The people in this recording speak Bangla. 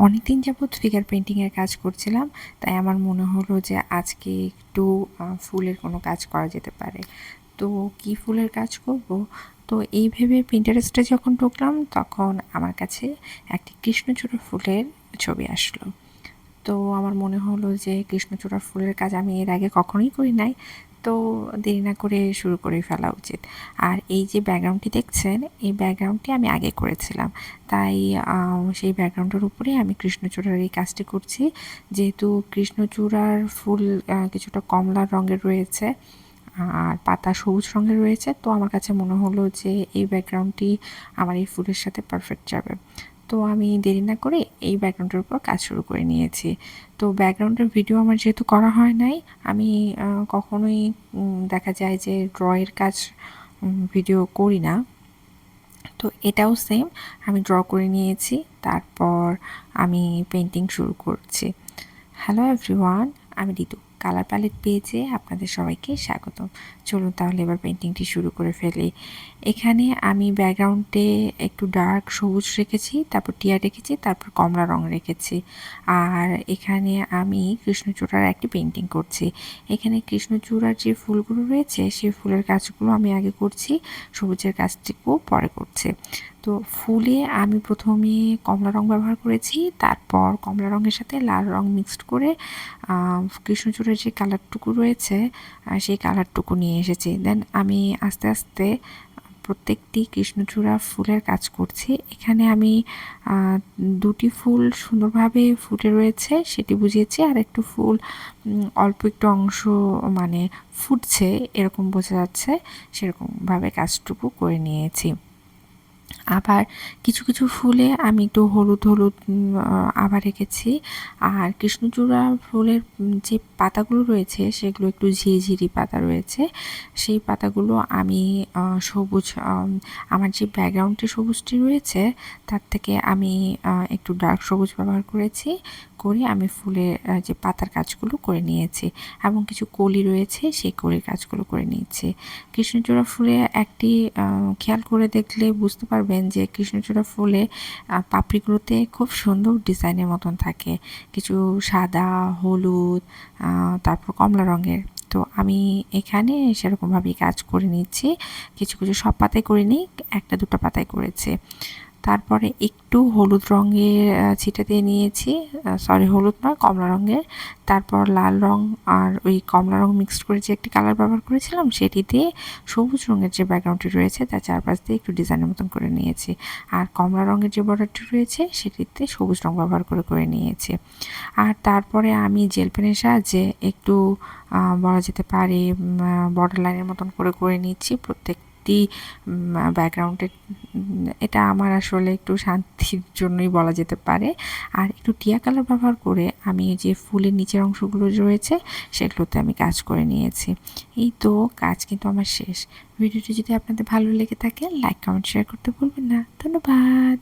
অনেকদিন যাবৎ ফিগার পেইন্টিংয়ের কাজ করছিলাম, তাই আমার মনে হলো যে আজকে একটু ফুলের কোনো কাজ করা যেতে পারে। তো কি ফুলের কাজ করব? তো এই ভেবে পিন্টারেস্টে যখন ঢুকলাম তখন আমার কাছে একটি কৃষ্ণচূড়া ফুলের ছবি আসলো। তো আমার মনে হলো যে কৃষ্ণচূড়া ফুলের কাজ আমি এর আগে কখনোই করি নাই, তো দেরি না করে শুরু করেই ফেলা উচিত। আর এই যে ব্যাকগ্রাউন্ডটি দেখছেন, এই ব্যাকগ্রাউন্ডটি আমি আগে করেছিলাম, তাই সেই ব্যাকগ্রাউন্ডের উপরেই আমি কৃষ্ণচূড়ার এই কাজটি করছি। যেহেতু কৃষ্ণচূড়ার ফুল কিছুটা কমলা রঙের রয়েছে আর পাতা সবুজ রঙের রয়েছে, তো আমার কাছে মনে হলো যে এই ব্যাকগ্রাউন্ডটি আমার এই ফুলের সাথে পারফেক্ট যাবে। তো আমি দেরি না করে এই ব্যাকগ্রাউন্ডের উপর কাজ শুরু করে নিয়েছি। তো ব্যাকগ্রাউন্ডের ভিডিও আমার যেহেতু করা হয় নাই, আমি কখনোই দেখা যায় যে ড্রয়ের কাজ ভিডিও করি না। তো এটাও সেম, আমি ড্র করে নিয়েছি, তারপর আমি পেন্টিং শুরু করছি। হ্যালো এভরিওয়ান, আমি ঋতু। কালার প্যালেট পেজে আপনাদের সবাইকে স্বাগতম। চলুন তাহলে এবার পেন্টিংটি শুরু করে ফেলি। এখানে আমি ব্যাকগ্রাউন্ডে একটু ডার্ক সবুজ রেখেছি, তারপর টিয়া রেখেছি, তারপর কমলা রং রেখেছি। আর এখানে আমি কৃষ্ণচূড়ার একটি পেন্টিং করছি। এখানে কৃষ্ণচূড়ার যে ফুলগুলো রয়েছে সেই ফুলের কাজগুলো আমি আগে করছি, সবুজের কাজটিকেও পরে করছি। তো ফুলে আমি প্রথমে কমলা রং ব্যবহার করেছি, তারপর কমলা রঙের সাথে লাল রং মিক্সড করে কৃষ্ণচূড়ার যে কালারটুকু রয়েছে সেই কালারটুকু নিয়ে এসেছি। দেন আমি আস্তে আস্তে প্রত্যেকটি কৃষ্ণচূড়া ফুলের কাজ করছি। এখানে আমি দুটি ফুল সুন্দরভাবে ফুটে রয়েছে সেটি বুঝিয়েছি, আর একটু ফুল অল্প একটু অংশ মানে ফুটছে এরকম বোঝা যাচ্ছে, সেরকমভাবে কাজটুকু করে নিয়েছি। আবার কিছু কিছু ফুলে আমি একটু হলুদ হলুদ আবার রেখেছি। আর কৃষ্ণচূড়া ফুলের যে পাতাগুলো রয়েছে সেগুলো একটু ঝিরিঝিরি পাতা রয়েছে, সেই পাতাগুলো আমি সবুজ, আমার যে ব্যাকগ্রাউন্ডে সবুজটি রয়েছে তার থেকে আমি একটু ডার্ক সবুজ ব্যবহার করেছি, করে আমি ফুলের যে পাতার কাজগুলো করে নিয়েছি, এবং কিছু কলি রয়েছে সেই কলির কাজগুলো করে নিয়েছি। কৃষ্ণচূড়া ফুলে একটি খেয়াল করে দেখলে বুঝতে পারবেন যে কৃষ্ণচূড়া ফুলে পাপড়িগুলোতে খুব সুন্দর ডিজাইনের মতন থাকে, কিছু সাদা, হলুদ, তারপর কমলা রঙের। তো আমি এখানে সেরকমভাবেই কাজ করে নিচ্ছি, কিছু কিছু সব পাতায় করিনি, একটা দুটো পাতায় করেছি। তারপরে একটু হলুদ রঙের ছিটা দিয়ে নিয়েছি, সরি হলুদ নয় কমলা রঙের, তারপর লাল রং আর ওই কমলা রং মিক্সড করে যে একটি কালার ব্যবহার করেছিলাম সেটি দিয়ে সবুজ রঙের যে ব্যাকগ্রাউন্ডটি রয়েছে তার চারপাশ দিয়ে একটু ডিজাইনের মতন করে নিয়েছি। আর কমলা রঙের যে বর্ডারটি রয়েছে সেটিতে সবুজ রং ব্যবহার করে করে নিয়েছি। আর তারপরে আমি জেল পেনের সাহায্যে একটু বলা যেতে পারে বর্ডার লাইনের মতন করে করে নিচ্ছি প্রত্যেকটি ব্যাকগ্রাউন্ডে। এটা আমার আসলে একটু শান্তির জন্যই বলা যেতে পারে। আর একটু টিয়া কালার ব্যবহার করে আমি যে ফুলের নিচের অংশগুলো রয়েছে সেগুলোতে আমি কাজ করে নিয়েছি। এই তো কাজ কিন্তু আমার শেষ। ভিডিওটি যদি আপনাদের ভালো লেগে থাকে লাইক কমেন্ট শেয়ার করতে ভুলবেন না। ধন্যবাদ।